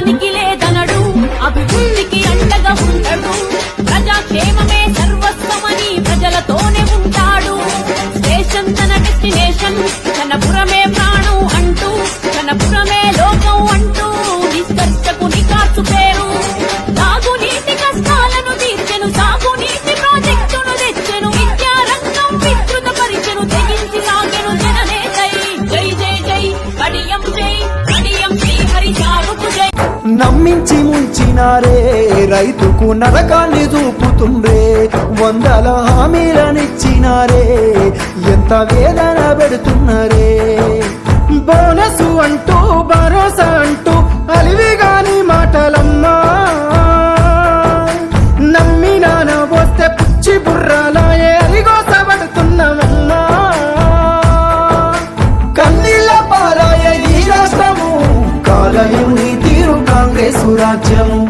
రాష్ట్రానికి లేదనడు, అభివృద్ధికి అండగా ఉండడు. ప్రజాక్షేమమే సర్వస్వమని ప్రజలతోనే ఉంటాడు. స్టేషన్ తన డెస్టినేషన్, జనపురమే ప్రాణం అంటూ, జనపురమే లోకం అంటూ నిష్కర్షకు నికార్సు పేరు. తాగునీటి కష్టాలను తీర్చెను, సాగునీటి ప్రాజెక్టును తెచ్చెను, విద్యారంగం విస్తృత పరిచెను, తెగించి సాగెను జననేతై. జై జై జై కడియం జై, కడియం శ్రీహరి సాగుకు జై. నమ్మించి ముంచినారే, రైతుకు నరకాన్ని చూపుతుండ్రే, వందల హామీలనిచ్చినారే, ఎంత వేదన పెడుతున్నారే. బోనసు అంటూ భరోసా అంటూ అలివిగాని మాటలమ్మా, నమ్మినాన వస్తే పుచ్చి బుర్రాలాయే అలిగోసబడుతున్నామమ్మా. కన్నీళ్ళ పాలాయ ఈ రాష్ట్రము, కాలయం నీ తీరు కాంగ్రెసు రాజ్యము.